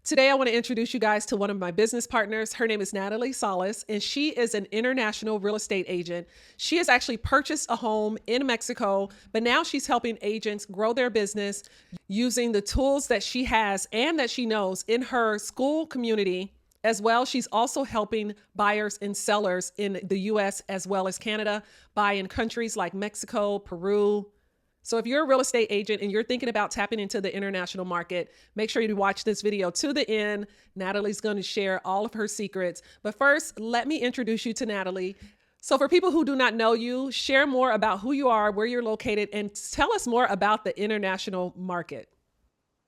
Today, I want to introduce you guys to one of my business partners. Her name is Natalie Salas, and she is an international real estate agent. She has actually purchased a home in Mexico, but now she's helping agents grow their business using the tools that she has and that she knows in her school community. As well, she's also helping buyers and sellers in the US as well as Canada buy in countries like Mexico, Peru. So if you're a real estate agent and you're thinking about tapping into the international market, make sure you watch this video to the end. Natalie's going to share all of her secrets. But first, let me introduce you to Natalie. So for people who do not know you, share more about who you are, where you're located, and tell us more about the international market.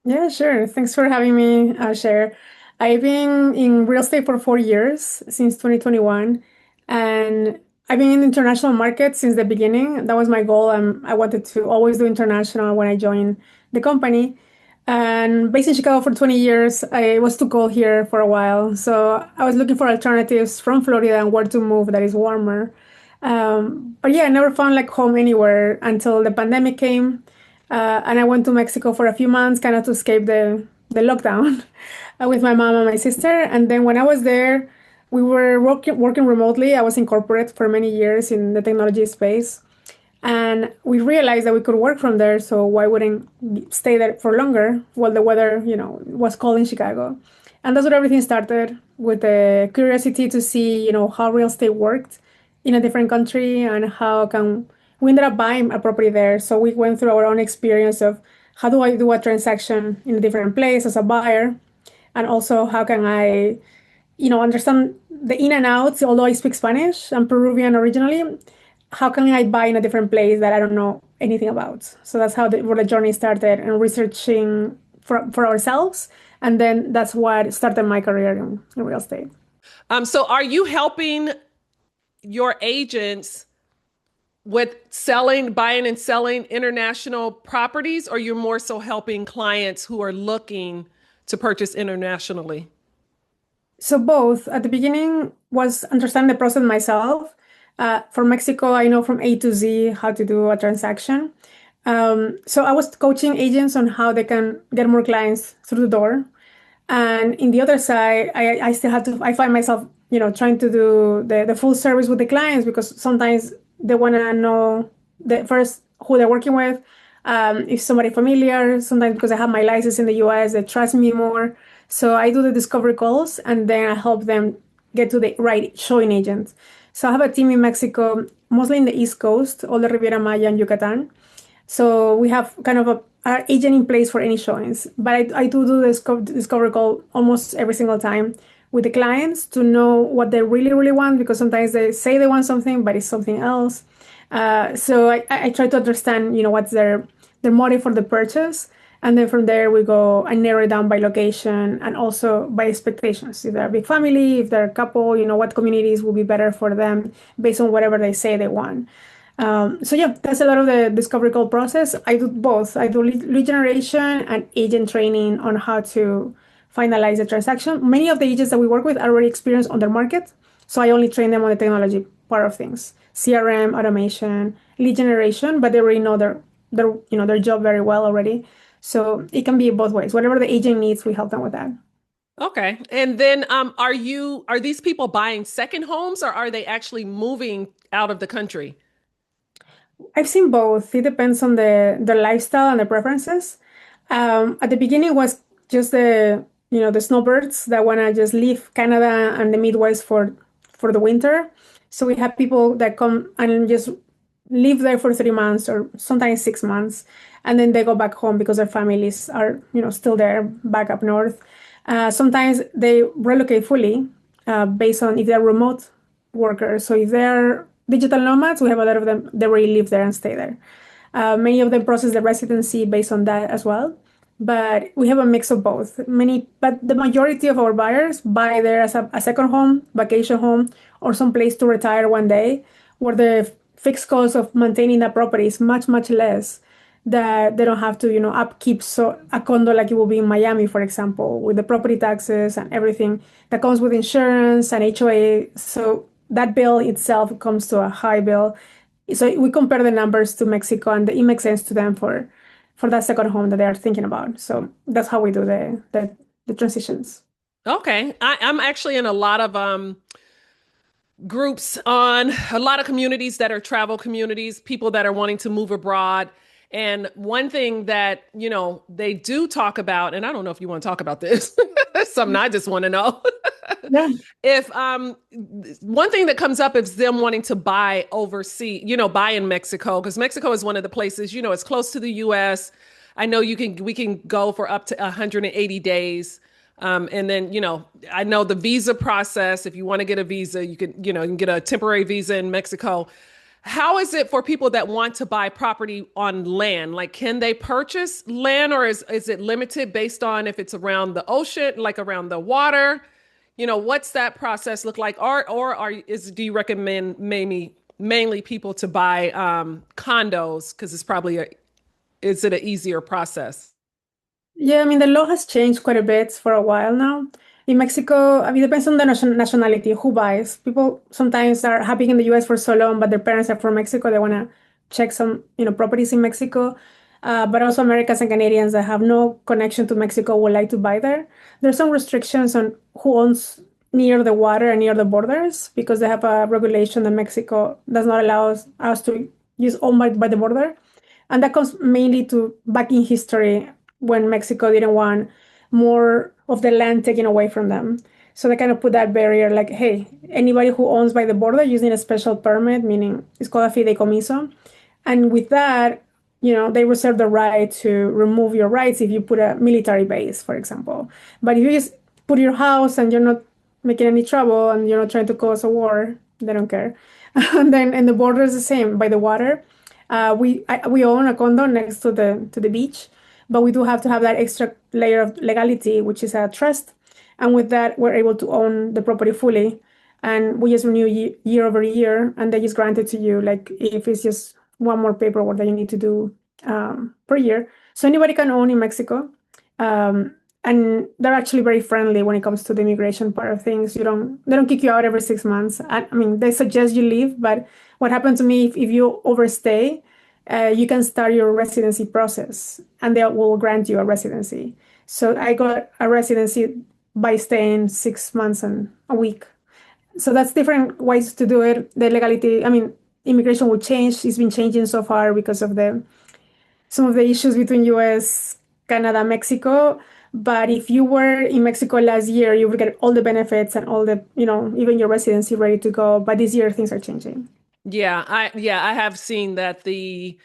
Yeah, sure. Thanks for having me, Cher. I've been in real estate for 4 years, since 2021, and I've been in the international market since the beginning. That was my goal. I wanted to always do international when I joined the company. And based in Chicago for 20 years, I was too cold here for a while. So I was looking for alternatives from Florida and where to move that is warmer. But yeah, I never found like home anywhere until the pandemic came. And I went to Mexico for a few months, kind of to escape the lockdown with my mom and my sister. And then when I was there, we were working remotely. I was in corporate for many years in the technology space. And we realized that we could work from there. So why wouldn't stay there for longer while the weather, was cold in Chicago? And that's where everything started, with the curiosity to see, how real estate worked in a different country and how can we ended up buying a property there. So we went through our own experience of how do I do a transaction in a different place as a buyer, and also how can I, understand the in and outs. Although I speak Spanish, I'm Peruvian originally. How can I buy in a different place that I don't know anything about? So that's how where the journey started, and researching for ourselves. And then that's what started my career in real estate. So are you helping your agents with buying and selling international properties, or you're more so helping clients who are looking to purchase internationally? So both. At the beginning was understand the process myself. For Mexico, I know from A to Z how to do a transaction. So I was coaching agents on how they can get more clients through the door. And in the other side, I still have to, I find myself, trying to do the full service with the clients, because sometimes they want to know the first who they're working with, if somebody familiar. Sometimes because I have my license in the US, they trust me more. So I do the discovery calls, and then I help them get to the right showing agent. So I have a team in Mexico, mostly in the East Coast, all the Riviera Maya and Yucatan. So we have kind of a agent in place for any showings. But I do this discovery call almost every single time with the clients to know what they really, really want, because sometimes they say they want something, but it's something else. So I try to understand, what's their motive for the purchase. And then from there, we go and narrow it down by location and also by expectations. If they're a big family, if they're a couple, what communities will be better for them based on whatever they say they want. So yeah, that's a lot of the discovery call process. I do both. I do lead generation and agent training on how to finalize the transaction. Many of the agents that we work with are already experienced on their market, so I only train them on the technology part of things, CRM, automation, lead generation, but they already know their job very well already. So it can be both ways. Whatever the agent needs, we help them with that. Okay. And then are these people buying second homes, or are they actually moving out of the country? I've seen both. It depends on the lifestyle and the preferences. At the beginning was just the snowbirds that want to just leave Canada and the Midwest for the winter. So we have people that come and just live there for 3 months or sometimes 6 months, and then they go back home because their families are still there back up north. Sometimes they relocate fully, based on if they're remote workers. So if they're digital nomads, we have a lot of them that really live there and stay there. Many of them process the residency based on that as well. But we have a mix of both. But the majority of our buyers buy there as a second home, vacation home, or some place to retire one day, where the fixed cost of maintaining that property is much, much less, that they don't have to, upkeep so a condo like it will be in Miami, for example, with the property taxes and everything that comes with insurance and HOA. So that bill itself comes to a high bill. So we compare the numbers to Mexico, and it makes sense to them for that second home that they are thinking about. So that's how we do the the transitions. Okay. I'm actually in a lot of groups on a lot of communities that are travel communities, people that are wanting to move abroad. And one thing that, they do talk about, and I don't know if you want to talk about this, something I just want to know. Yeah. If one thing that comes up is them wanting to buy overseas, buy in Mexico, because Mexico is one of the places, it's close to the US. I know we can go for up to 180 days. And then, I know the visa process, if you want to get a visa, you can get a temporary visa in Mexico. How is it for people that want to buy property on land? Like, can they purchase land, or is it limited based on if it's around the ocean, like around the water? What's that process look like? Do you recommend mainly people to buy condos because it's probably is it an easier process? Yeah, I mean, the law has changed quite a bit for a while now. In Mexico, I mean, it depends on the nationality, who buys. People sometimes are having in the US for so long, but their parents are from Mexico. They want to check some, properties in Mexico. But also Americans and Canadians that have no connection to Mexico would like to buy there. There's some restrictions on who owns near the water and near the borders because they have a regulation that Mexico does not allow us to use owned by the border. And that comes mainly to back in history when Mexico didn't want more of the land taken away from them. So they kind of put that barrier like, hey, anybody who owns by the border using a special permit, meaning it's called a fideicomiso. And with that, they reserve the right to remove your rights if you put a military base, for example. But if you just put your house and you're not making any trouble and you're not trying to cause a war, they don't care. And the border is the same by the water. We own a condo next to the beach, but we do have to have that extra layer of legality, which is a trust. And with that, we're able to own the property fully. And we just renew year over year, and they just grant it to you, like if it's just one more paperwork that you need to do per year. So anybody can own in Mexico. And they're actually very friendly when it comes to the immigration part of things. They don't kick you out every 6 months. I mean, they suggest you leave, but what happened to me, if you overstay, you can start your residency process and they will grant you a residency. So I got a residency by staying 6 months and a week. So that's different ways to do it. The legality, I mean, immigration will change. It's been changing so far because of the some of the issues between US, Canada, Mexico. But if you were in Mexico last year, you would get all the benefits and all the, even your residency ready to go. But this year things are changing. I have seen that they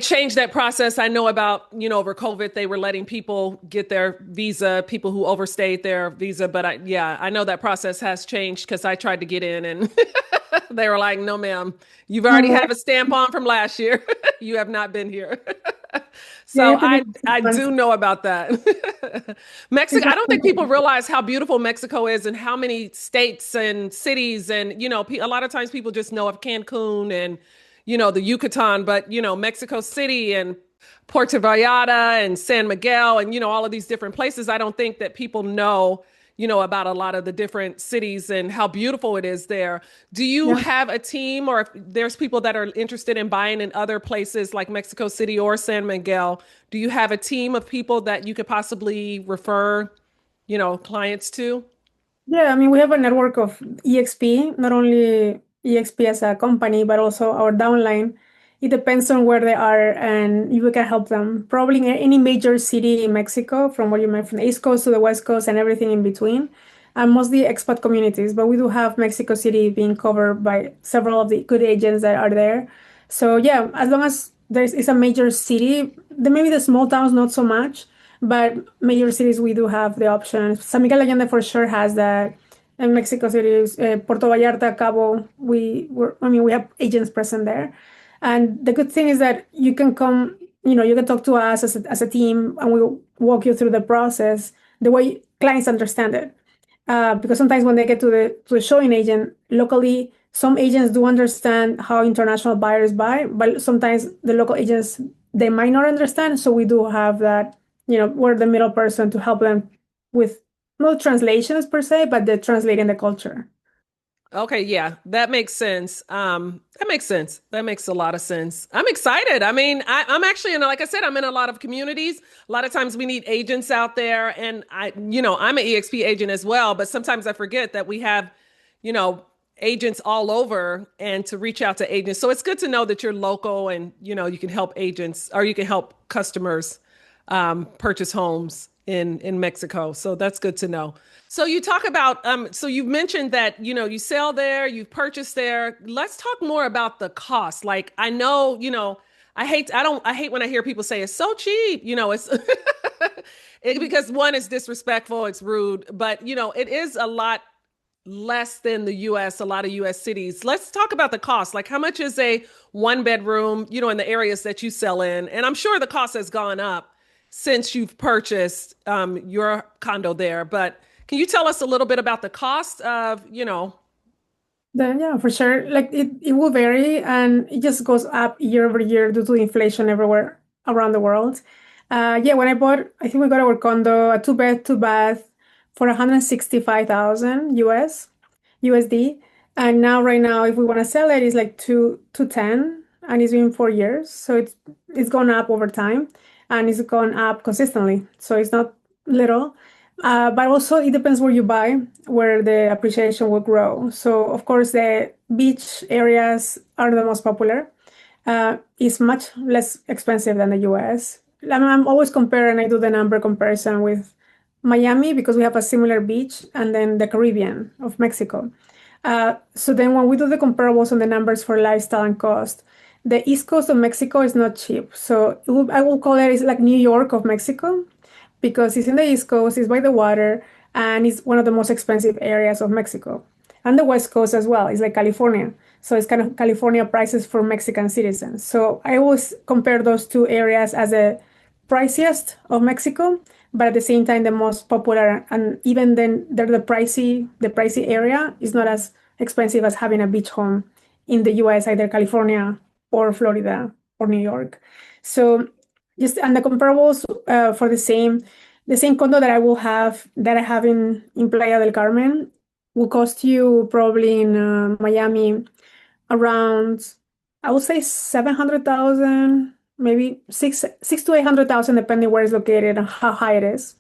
changed that process. I know about, over COVID, they were letting people get their visa, people who overstayed their visa. But I know that process has changed because I tried to get in and they were like, no, ma'am, you've No already more. have a stamp on from last year. You have not been here. Yeah, you So have to be I do 6 months. know about that. Mexico, I don't think people realize how beautiful Mexico is and how many states and cities and a lot of times people just know of Cancun and the Yucatan, but Mexico City and Puerto Vallarta and San Miguel and all of these different places. I don't think that people know about a lot of the different cities and how beautiful it is there. Do you Yeah. have a team, or if there's people that are interested in buying in other places like Mexico City or San Miguel, do you have a team of people that you could possibly refer, clients to? Yeah, I mean, we have a network of EXP, not only EXP as a company, but also our downline. It depends on where they are, and you can help them. Probably in any major city in Mexico, from what you meant, from the East Coast to the West Coast and everything in between, and mostly expat communities. But we do have Mexico City being covered by several of the good agents that are there. So yeah, as long as it's a major city, then maybe the small towns not so much. But major cities, we do have the option. San Miguel Allende for sure has that. And Mexico City, Puerto Vallarta, Cabo, we have agents present there. And the good thing is that you can come, you can talk to us as a team and we'll walk you through the process the way clients understand it. Because sometimes when they get to the showing agent locally, some agents do understand how international buyers buy, but sometimes the local agents they might not understand. So we do have that, we're the middle person to help them with not translations per se, but the translating the culture. Okay, yeah, that makes sense. That makes sense. That makes a lot of sense. I'm excited. I mean, I'm actually in, like I said, I'm in a lot of communities. A lot of times we need agents out there, and I'm an EXP agent as well. But sometimes I forget that we have, you know, agents all over, and to reach out to agents. So it's good to know that you're local, and you can help agents or you can help customers purchase homes in Mexico. So that's good to know. So you talk about so you mentioned that you sell there, you purchase there. Let's talk more about the cost. Like I know, I hate when I hear people say it's so cheap. It's because one, it's disrespectful, it's rude, but it is a lot less than the US, a lot of US cities. Let's talk about the cost. Like how much is a one bedroom, in the areas that you sell in? And I'm sure the cost has gone up since you've purchased your condo there. But can you tell us a little bit about the cost of? Yeah, for sure. Like it will vary and it just goes up year over year due to inflation everywhere around the world. Yeah, when I think we got our condo, a two bed, two bath for 165,000 USD. And now right now, if we want to sell it, it's like 210 and it's been 4 years. So it's gone up over time and it's gone up consistently. So it's not little. But also it depends where you buy, where the appreciation will grow. So of course the beach areas are the most popular. It's much less expensive than the US. I'm always comparing, I do the number comparison with Miami because we have a similar beach and then the Caribbean of Mexico. So then when we do the comparables on the numbers for lifestyle and cost, the East Coast of Mexico is not cheap. So I will call it, it's like New York of Mexico because it's in the East Coast, it's by the water, and it's one of the most expensive areas of Mexico. And the West Coast as well, it's like California. So it's kind of California prices for Mexican citizens. So I always compare those two areas as the priciest of Mexico, but at the same time the most popular. And even then they're the pricey area is not as expensive as having a beach home in the US, either California or Florida or New York. So just and the comparables for the same condo that I have in Playa del Carmen will cost you probably in Miami around, I would say 700,000, maybe six to 800,000, depending where it's located and how high it is.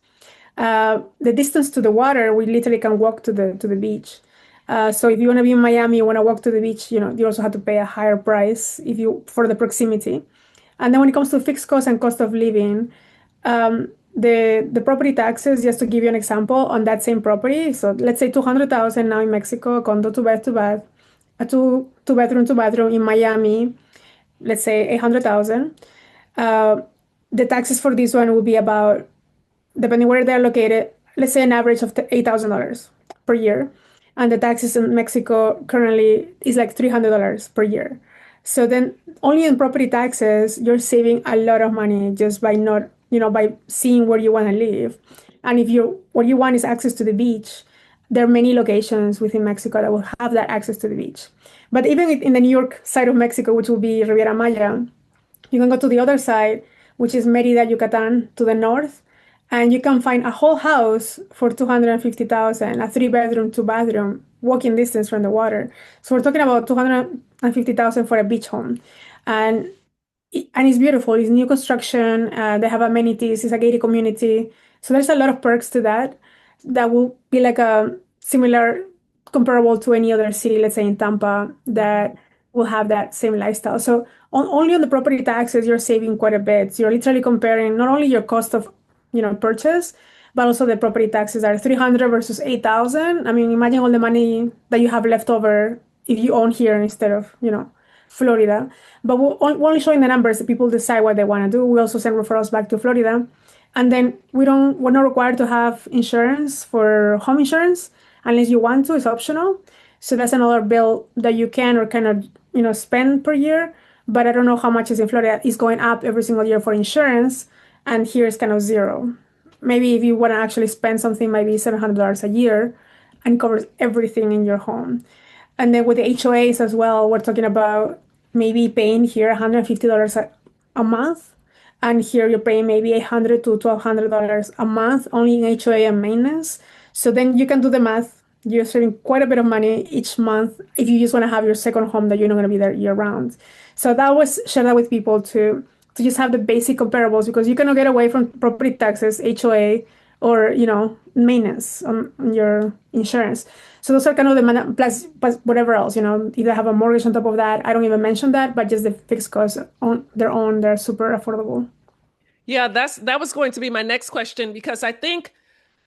The distance to the water, we literally can walk to the beach. So if you want to be in Miami, you want to walk to the beach, you also have to pay a higher price for the proximity. And then when it comes to fixed cost and cost of living, the property taxes, just to give you an example, on that same property. So let's say 200,000 now in Mexico, a condo two bath, a two bedroom, two bathroom in Miami, let's say 800,000. Uh, the taxes for this one will be about, depending where they're located, let's say an average of $8,000 per year. And the taxes in Mexico currently is like $300 per year. So then only in property taxes, you're saving a lot of money just by not, by seeing where you want to live. And if what you want is access to the beach, there are many locations within Mexico that will have that access to the beach. But even in the New York side of Mexico, which will be Riviera Maya, you can go to the other side, which is Merida, Yucatan, to the north, and you can find a whole house for 250,000, a three-bedroom, two-bathroom, walking distance from the water. So we're talking about 250,000 for a beach home, and it's beautiful. It's new construction. They have amenities. It's a gated community. So there's a lot of perks to that. That will be like a similar, comparable to any other city, let's say in Tampa, that will have that same lifestyle. So only on the property taxes, you're saving quite a bit. So you're literally comparing not only your cost of, purchase, but also the property taxes are 300 versus 8,000. I mean, imagine all the money that you have left over if you own here instead of, Florida. But we're only showing the numbers that people decide what they want to do. We also send referrals back to Florida. And then we're not required to have insurance for home insurance unless you want to, it's optional. So that's another bill that you can or cannot, spend per year. But I don't know how much is in Florida. It's going up every single year for insurance. And here it's kind of zero. Maybe if you want to actually spend something, maybe $700 a year and covers everything in your home. And then with the HOAs as well, we're talking about maybe paying here $150 a month. And here you're paying maybe $800 to $1,200 a month only in HOA and maintenance. So then you can do the math You're saving quite a bit of money each month if you just want to have your second home that you're not going to be there year round. So that was share that with people to just have the basic comparables because you cannot get away from property taxes, HOA, or maintenance on your insurance. So those are kind of plus whatever else, if they have a mortgage on top of that. I don't even mention that, but just the fixed costs on their own, they're super affordable. Yeah, that was going to be my next question because I think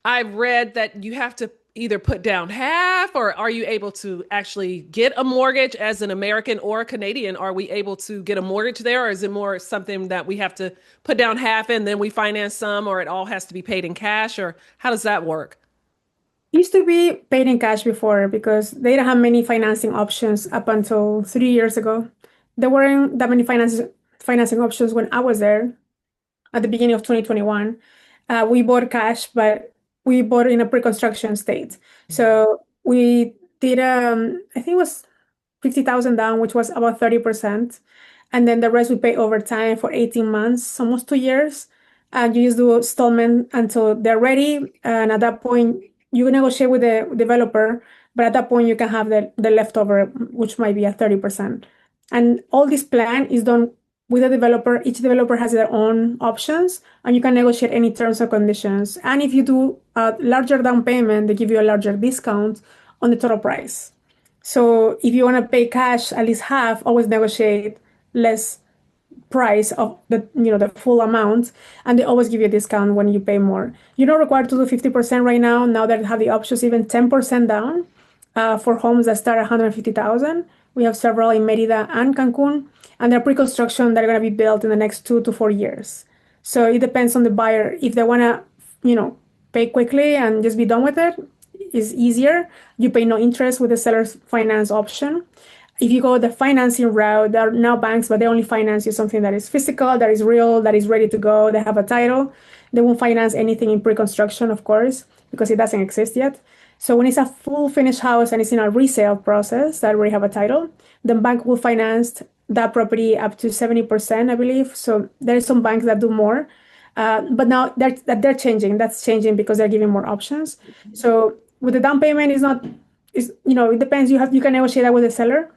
I've read that you have to either put down half or are you able to actually get a mortgage as an American or a Canadian? Are we able to get a mortgage there or is it more something that we have to put down half and then we finance some or it all has to be paid in cash or how does that work? Used to be paid in cash before because they didn't have many financing options up until 3 years ago. There weren't that many financing options when I was there at the beginning of 2021. We bought cash, but we bought in a pre-construction state. So we did, I think it was 50,000 down, which was about 30%. And then the rest we pay over time for 18 months, almost 2 years. And you just do installment until they're ready. And at that point, you negotiate with the developer, but at that point you can have the leftover, which might be a 30%. And all this plan is done with the developer. Each developer has their own options, and you can negotiate any terms or conditions. And if you do a larger down payment, they give you a larger discount on the total price. So if you want to pay cash at least half, always negotiate less price of the full amount, and they always give you a discount when you pay more. You're not required to do 50% right now. Now that have the options, even 10% down for homes that start at 150,000. We have several in Merida and Cancun, and they're pre-construction that are going to be built in the next 2 to 4 years. So it depends on the buyer. If they want to, pay quickly and just be done with it, is easier. You pay no interest with the seller's finance option. If you go the financing route, there are now banks, but they only finance you something that is physical, that is real, that is ready to go. They have a title. They won't finance anything in pre-construction, of course, because it doesn't exist yet. So when it's a full finished house and it's in a resale process that we have a title, the bank will finance that property up to 70%, I believe. So there are some banks that do more. But now they're changing. That's changing because they're giving more options. So with the down payment, is not is it depends. You can negotiate that with the seller,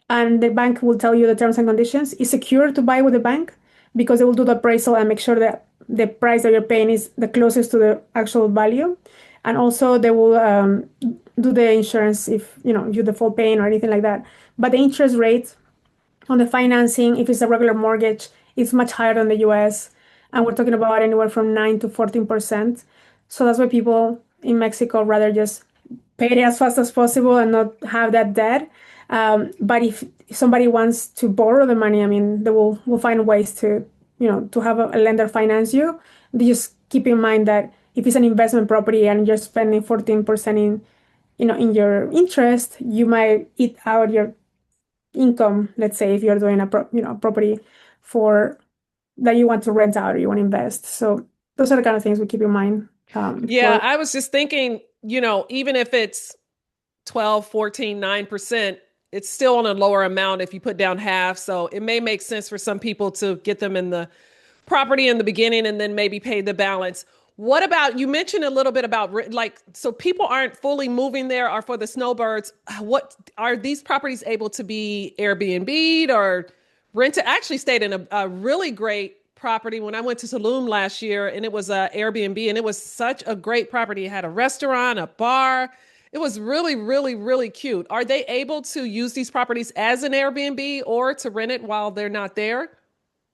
and the bank will tell you the terms and conditions. It's secure to buy with the bank because they will do the appraisal and make sure that the price that you're paying is the closest to the actual value, and also they will do the insurance if you default paying or anything like that. But the interest rate on the financing, if it's a regular mortgage, it's much higher than the US. And we're talking about anywhere from 9 to 14%. So that's why people in Mexico rather just pay it as fast as possible and not have that debt. But if somebody wants to borrow the money, I mean, they will find ways to have a lender finance you. They just keep in mind that if it's an investment property and you're spending 14% in your interest, you might eat out your income. Let's say if you're doing property for that you want to rent out or you want to invest. So those are the kind of things we keep in mind. Yeah, I was just thinking, even if it's 12, 14, 9%, it's still on a lower amount if you put down half. So it may make sense for some people to get them in the property in the beginning and then maybe pay the balance. What about, you mentioned a little bit about so people aren't fully moving there or for the snowbirds. What are these properties able to be Airbnb'd or rented? I actually stayed in a really great property when I went to Tulum last year and it was a Airbnb and it was such a great property. It had a restaurant, a bar. It was really, really, really cute. Are they able to use these properties as an Airbnb or to rent it while they're not there?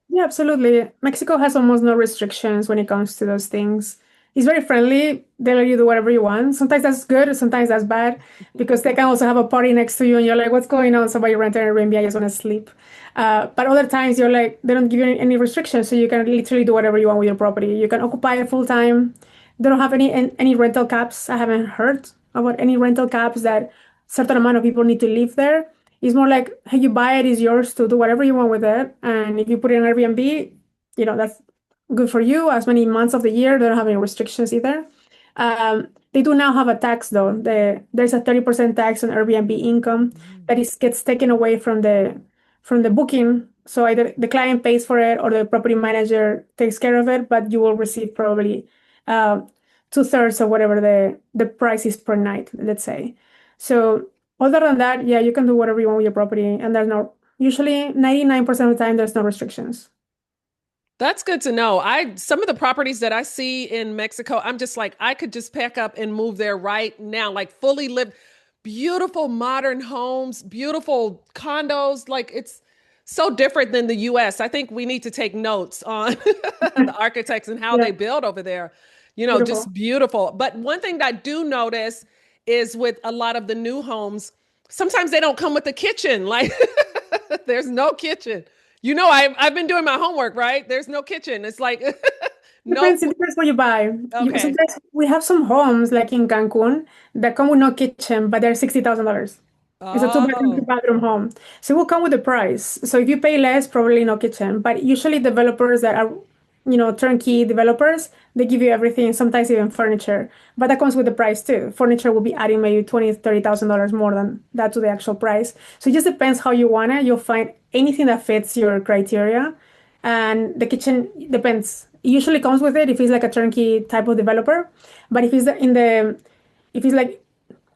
Yeah, absolutely. Mexico has almost no restrictions when it comes to those things. It's very friendly. They let you do whatever you want. Sometimes that's good, sometimes that's bad, because they can also have a party next to you and you're like, what's going on? Somebody rented an Airbnb, I just want to sleep. But other times you're like, they don't give you any restrictions, so you can literally do whatever you want with your property. You can occupy it full time. They don't have any rental caps. I haven't heard about any rental caps that certain amount of people need to live there. It's more like, hey, you buy it, it's yours to do whatever you want with it. And if you put it in Airbnb, that's good for you. As many months of the year, they don't have any restrictions either. They do now have a tax though. There's a 30% tax on Airbnb income that gets taken away from the booking. So either the client pays for it or the property manager takes care of it, but you will receive probably uh, two-thirds of whatever the price is per night, let's say. So other than that, yeah, you can do whatever you want with your property, and there's no usually 99% of the time there's no restrictions. That's good to know. Some of the properties that I see in Mexico, I'm just like, I could just pack up and move there right now, like fully lived, beautiful modern homes, beautiful condos. Like it's so different than the US. I think we need to take notes on the architects and how Yeah, they build over there. beautiful. Just beautiful. But one thing that I do notice is with a lot of the new homes, sometimes they don't come with a kitchen. Like there's no kitchen. I've been doing my homework, right? There's no kitchen. It's like no. It depends what you buy. Okay. Sometimes we have some homes like in Cancun that come with no kitchen, but they're $60,000. It's a two-bedroom, Oh. two-bathroom home. So it will come with the price. So if you pay less, probably no kitchen. But usually developers that are, turnkey developers, they give you everything, sometimes even furniture. But that comes with the price too. Furniture will be adding maybe $20,000, $30,000 more than that to the actual price. So it just depends how you want it. You'll find anything that fits your criteria. And the kitchen depends. It usually comes with it if it's like a turnkey type of developer. But if it's like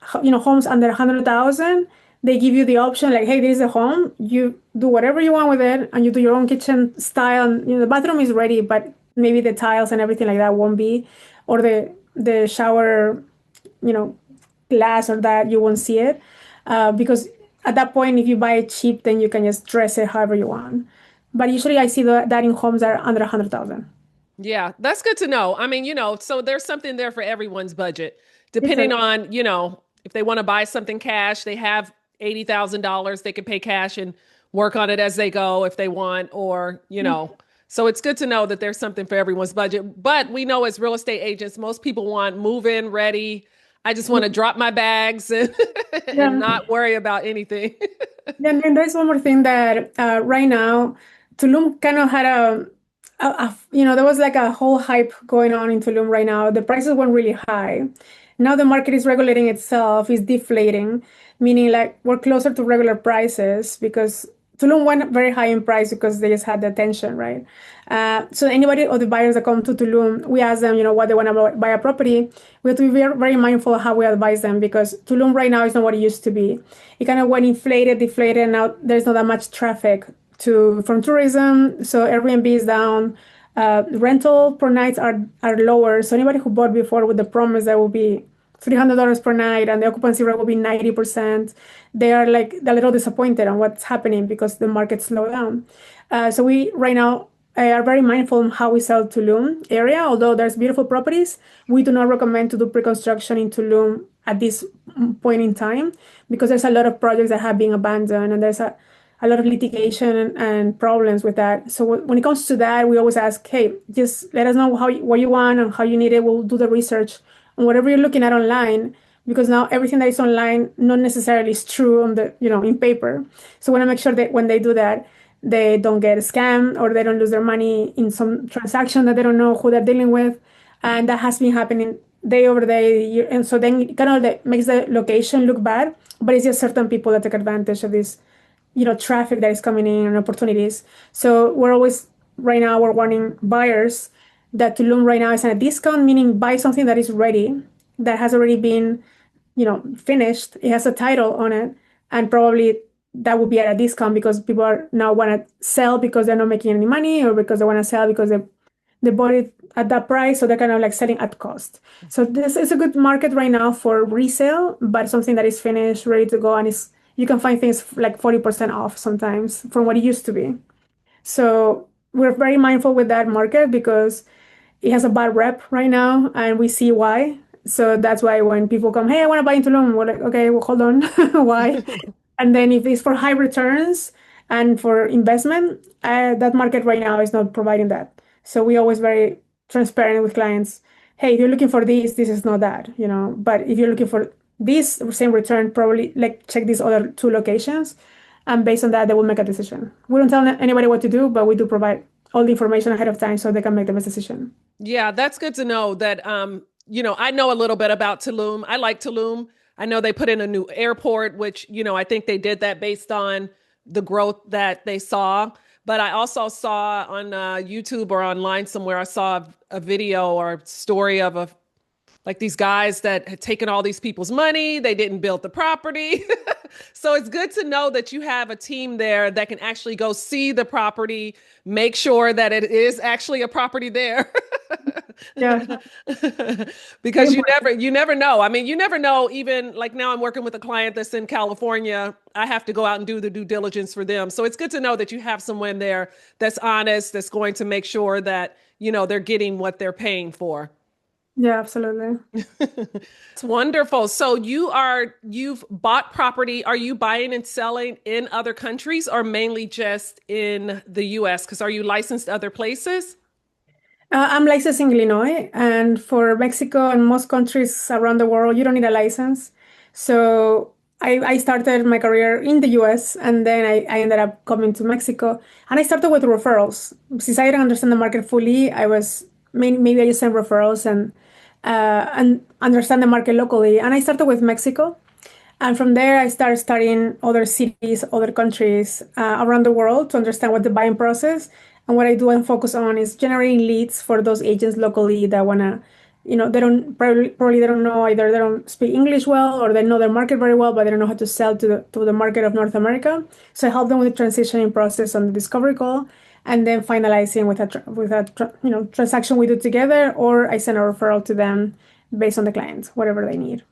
homes under 100,000, they give you the option like, hey, this is a home. You do whatever you want with it, and you do your own kitchen style. And the bathroom is ready, but maybe the tiles and everything like that won't be, or the shower, you know, glass or that you won't see it, because at that point, if you buy it cheap, then you can just dress it however you want. But usually, I see that in homes that are under 100,000. Yeah, that's good to know. I mean, so there's something there for everyone's budget, depending Exactly. on, if they want to buy something cash, they have $80,000, they can pay cash and work on it as they go if they want, so it's good to know that there's something for everyone's budget. But we know as real estate agents, most people want move in ready. I just want to drop my bags and Yeah. not worry about anything. Then there's one more thing that right now, Tulum kind of had there was like a whole hype going on in Tulum right now. The prices went really high. Now the market is regulating itself, is deflating, meaning like we're closer to regular prices because Tulum went very high in price because they just had the attention, right? So anybody or the buyers that come to Tulum, we ask them, what they want to buy a property. We have to be very, very mindful of how we advise them because Tulum right now is not what it used to be. It kind of went inflated, deflated, and now there's not that much traffic from tourism. So Airbnb is down. Rental per nights are lower. So anybody who bought before with the promise that will be $300 per night and the occupancy rate will be 90%, they are like a little disappointed on what's happening because the market slowed down. So we right now are very mindful on how we sell Tulum area. Although there's beautiful properties, we do not recommend to do pre-construction in Tulum at this point in time because there's a lot of projects that have been abandoned and there's a lot of litigation and problems with that. So when it comes to that, we always ask, hey, just let us know what you want and how you need it. We'll do the research on whatever you're looking at online, because now everything that is online not necessarily is true on in paper. So we want to make sure that when they do that, they don't get scammed or they don't lose their money in some transaction that they don't know who they're dealing with. And that has been happening day over day. And so then it kind of like makes the location look bad, but it's just certain people that take advantage of this traffic that is coming in and opportunities. So we're always right now we're warning buyers that Tulum right now is at a discount, meaning buy something that is ready, that has already been, finished. It has a title on it, and probably that will be at a discount because people are now want to sell because they're not making any money, or because they want to sell because they bought it at that price, so they're kind of like selling at cost. So this is a good market right now for resale, but something that is finished, ready to go, and is you can find things like 40% off sometimes from what it used to be. So we're very mindful with that market because it has a bad rep right now, and we see why. So that's why when people come, hey, I want to buy into Tulum, we're like, okay, well, hold on, why? And then if it's for high returns and for investment, that market right now is not providing that. So we always very transparent with clients. Hey, if you're looking for this is not that. But if you're looking for this same return, probably like check these other two locations. And based on that, they will make a decision. We don't tell anybody what to do, but we do provide all the information ahead of time so they can make the best decision. Yeah, that's good to know that I know a little bit about Tulum. I like Tulum. I know they put in a new airport, which, I think they did that based on the growth that they saw. But I also saw on YouTube or online somewhere, I saw a video or story of like these guys that had taken all these people's money, they didn't build the property. So it's good to know that you have a team there that can actually go see the property, make sure that it is actually a property there. Yeah, very Because important. you never know. I mean, you never know. Even like now I'm working with a client that's in California. I have to go out and do the due diligence for them. So it's good to know that you have someone there that's honest, that's going to make sure that, they're getting what they're paying for. Yeah, absolutely. It's wonderful. So you've bought property. Are you buying and selling in other countries or mainly just in the US? Because are you licensed other places? I'm licensed in Illinois, and for Mexico and most countries around the world, you don't need a license. So I started my career in the US, and then I ended up coming to Mexico. And I started with referrals. Since I didn't understand the market fully, maybe I just sent referrals and understand the market locally. And I started with Mexico. And from there, I started studying other cities, other countries around the world to understand what the buying process. And what I do and focus on is generating leads for those agents locally that wanna, they don't probably they don't know, either they don't speak English well or they know their market very well, but they don't know how to sell to the market of North America. So I help them with the transitioning process on the discovery call, and then finalizing with a transaction we do together, or I send a referral to them based on the client, whatever they need.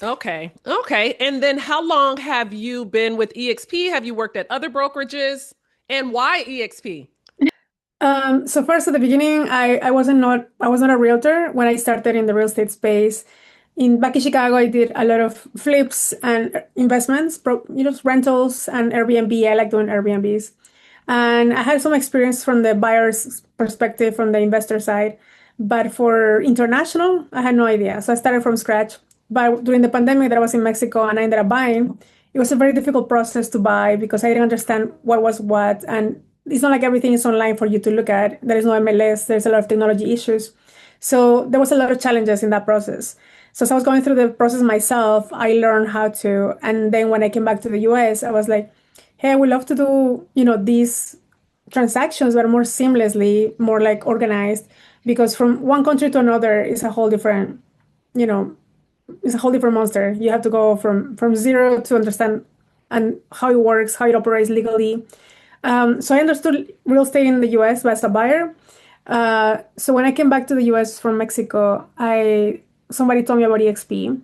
Okay. Okay. And then how long have you been with EXP? Have you worked at other brokerages? And why EXP? So first at the beginning, I was not a realtor when I started in the real estate space. In back in Chicago, I did a lot of flips and investments, rentals and Airbnb. I like doing Airbnbs. And I had some experience from the buyer's perspective, from the investor side. But for international, I had no idea. So I started from scratch. But during the pandemic that I was in Mexico and I ended up buying, it was a very difficult process to buy because I didn't understand what was what. And it's not like everything is online for you to look at. There is no MLS, there's a lot of technology issues. So there was a lot of challenges in that process. So as I was going through the process myself, I learned how to. And then when I came back to the US, I was like, hey, I would love to do, these transactions, but more seamlessly, more like organized, because from one country to another is a whole different, you know, it's a whole different monster. You have to go from zero to understand and how it works, how it operates legally. So I understood real estate in the US as a buyer. So when I came back to the US from Mexico, I somebody told me about EXP,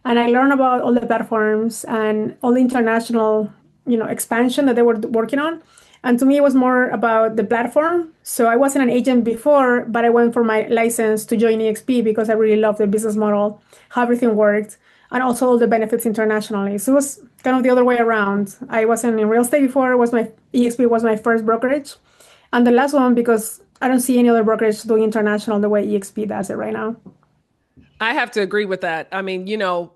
and I learned about all the platforms and all the international, expansion that they were working on. And to me, it was more about the platform. So I wasn't an agent before, but I went for my license to join EXP because I really loved the business model, how everything worked, and also all the benefits internationally. So it was kind of the other way around. I wasn't in real estate before. It was my EXP was my first brokerage, and the last one because I don't see any other brokerage doing international the way EXP does it right now. I have to agree with that. I mean,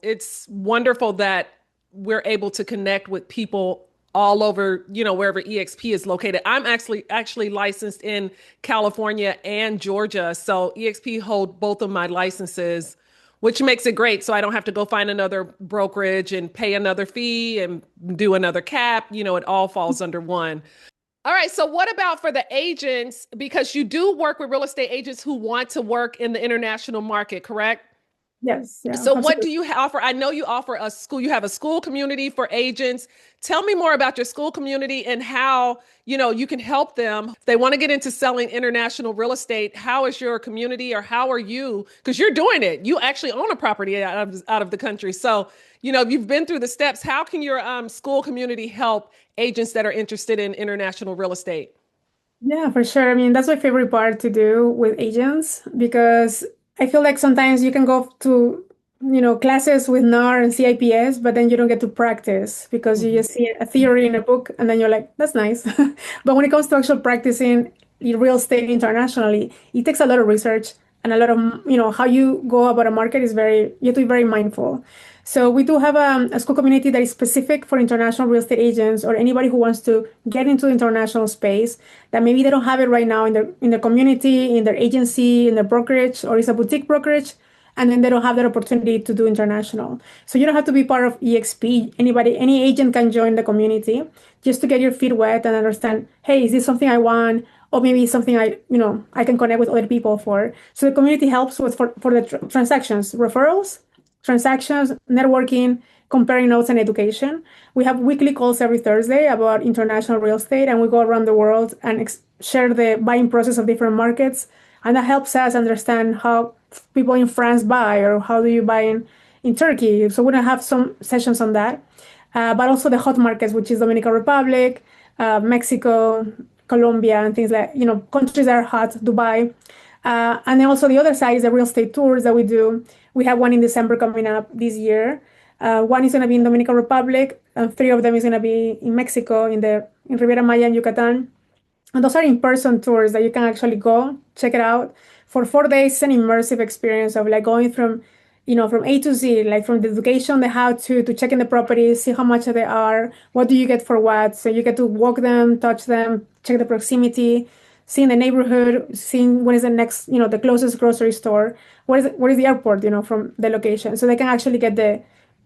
it's wonderful that we're able to connect with people all over, wherever EXP is located. I'm actually licensed in California and Georgia. So EXP hold both of my licenses, which makes it great. So I don't have to go find another brokerage and pay another fee and do another cap. It all falls under one. All right. So what about for the agents? Because you do work with real estate agents who want to work in the international market, correct? Yes, yeah, So what absolutely. do you offer? I know you offer a school, you have a school community for agents. Tell me more about your school community and how, you can help them. If they want to get into selling international real estate, how is your community or how are you? Because you're doing it. You actually own a property out of the country. So, you've been through the steps. How can your school community help agents that are interested in international real estate? Yeah, for sure. I mean, that's my favorite part to do with agents because I feel like sometimes you can go to, classes with NAR and CIPS, but then you don't get to practice because you Mhm. just see a theory in a book and then you're like, that's nice. But when it comes to actual practicing in real estate internationally, it takes a lot of research and a lot of, how you go about a market you have to be very mindful. So we do have a school community that is specific for international real estate agents or anybody who wants to get into the international space that maybe they don't have it right now in their community, in their agency, in their brokerage, or it's a boutique brokerage. and then they don't have that opportunity to do international. So you don't have to be part of EXP. Anybody, any agent can join the community just to get your feet wet and understand, hey, is this something I want? Or maybe something I can connect with other people for. So the community helps with for the transactions, referrals, transactions, networking, comparing notes, and education. We have weekly calls every Thursday about international real estate, and we go around the world and share the buying process of different markets. And that helps us understand how people in France buy or how do you buy in Turkey. So we're going to have some sessions on that. But also the hot markets, which is Dominican Republic, Mexico, Colombia, and things like, countries that are hot, Dubai. And then also the other side is the real estate tours that we do. We have one in December coming up this year. One is going to be in Dominican Republic, and three of them is going to be in Mexico, in Riviera Maya and Yucatan. And those are in-person tours that you can actually go check it out for 4 days. It's an immersive experience of like going from A to Z, like from the education, the how to checking the properties, see how much they are, what do you get for what. So you get to walk them, touch them, check the proximity, seeing the neighborhood, seeing what is the next, the closest grocery store, what is the airport, from the location. So they can actually get the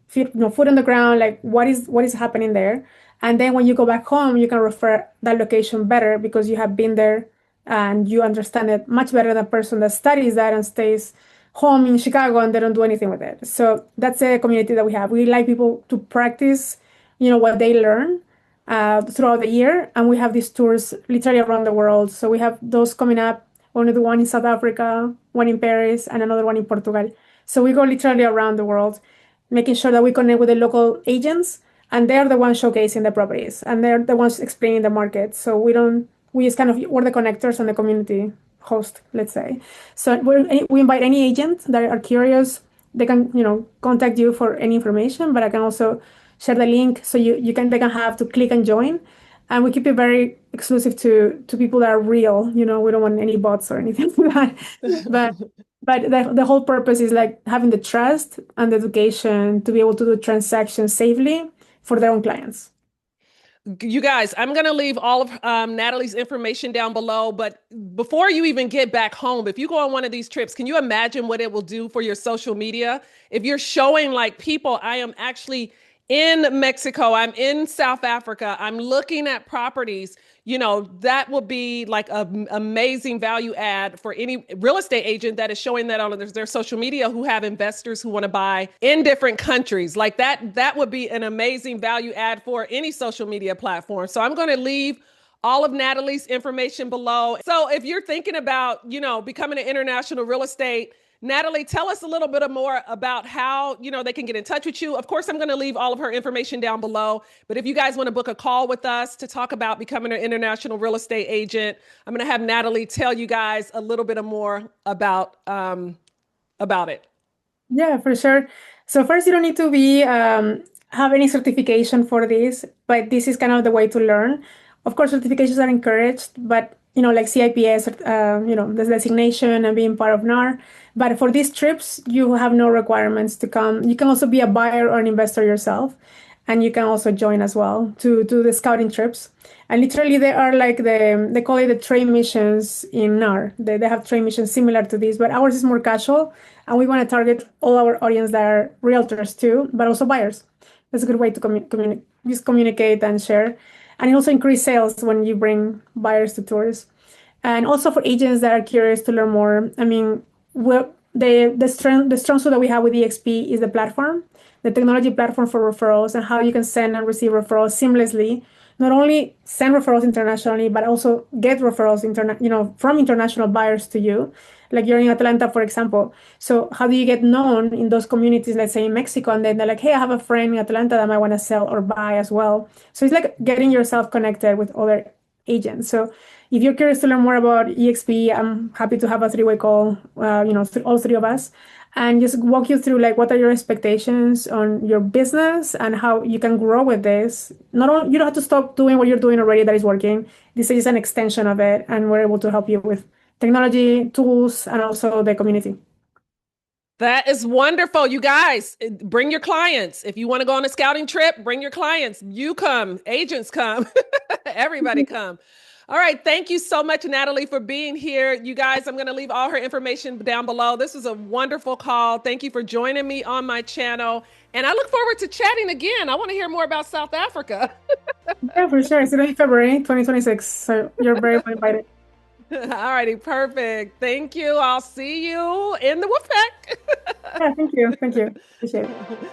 foot on the ground, like what is happening there. And then when you go back home, you can refer that location better because you have been there and you understand it much better than a person that studies that and stays home in Chicago and they don't do anything with it. So that's a community that we have. We like people to practice, what they learn throughout the year. And we have these tours literally around the world. So we have those coming up. Only the one in South Africa, one in Paris, and another one in Portugal. So we go literally around the world, making sure that we connect with the local agents, and they're the ones showcasing the properties, and they're the ones explaining the market. So we just we're the connectors and the community host, let's say. So we invite any agent that are curious. They can, contact you for any information, but I can also share the link so they can have to click and join. And we keep it very exclusive to people that are real. We don't want any bots or anything like that. But the whole purpose is like having the trust and the education to be able to do transactions safely for their own clients. You guys, I'm going to leave all of Natalie's information down below. But before you even get back home, if you go on one of these trips, can you imagine what it will do for your social media? If you're showing like people, I am actually in Mexico, I'm in South Africa, I'm looking at properties, that will be like an amazing value add for any real estate agent that is showing that on their social media who have investors who want to buy in different countries. Like that would be an amazing value add for any social media platform. So I'm going to leave all of Natalie's information below. So if you're thinking about, becoming an international real estate, Nathaly, tell us a little bit more about how, they can get in touch with you. Of course, I'm going to leave all of her information down below, but if you guys want to book a call with us to talk about becoming an international real estate agent, I'm going to have Nathaly tell you guys a little bit more about it. Yeah, for sure. So first, you don't need to be have any certification for this, but this is kind of the way to learn. Of course, certifications are encouraged, but like CIPS, the designation and being part of NAR. But for these trips, you have no requirements to come. You can also be a buyer or an investor yourself, and you can also join as well to do the scouting trips. And literally, they are like they call it the train missions in NAR. They have train missions similar to this, but ours is more casual, and we want to target all our audience that are realtors too, but also buyers. That's a good way to just communicate and share. And it also increase sales when you bring buyers to tours. And also for agents that are curious to learn more, I mean, the strong suit that we have with EXP is the platform, the technology platform for referrals, and how you can send and receive referrals seamlessly. Not only send referrals internationally, but also get referrals from international buyers to you. Like you're in Atlanta, for example. So how do you get known in those communities, let's say in Mexico, and then they're like, hey, I have a friend in Atlanta that might want to sell or buy as well. So it's like getting yourself connected with other agents. So if you're curious to learn more about EXP, I'm happy to have a three-way call, all three of us, and just walk you through like what are your expectations on your business and how you can grow with this. Not only you don't have to stop doing what you're doing already that is working. This is an extension of it, and we're able to help you with technology, tools, and also the community. That is wonderful. You guys, bring your clients. If you want to go on a scouting trip, bring your clients. You come, agents come, everybody come. All right. Thank you so much, Natalie, for being here. You guys, I'm going to leave all her information down below. This was a wonderful call. Thank you for joining me on my channel. And I look forward to chatting again. I want to hear more about South Africa. Yeah, for sure. It's going to be February 2026. So you're very well invited. All righty. Perfect. Thank you. I'll see you in the Wolfpack. Yeah, thank you. Thank you. Appreciate it.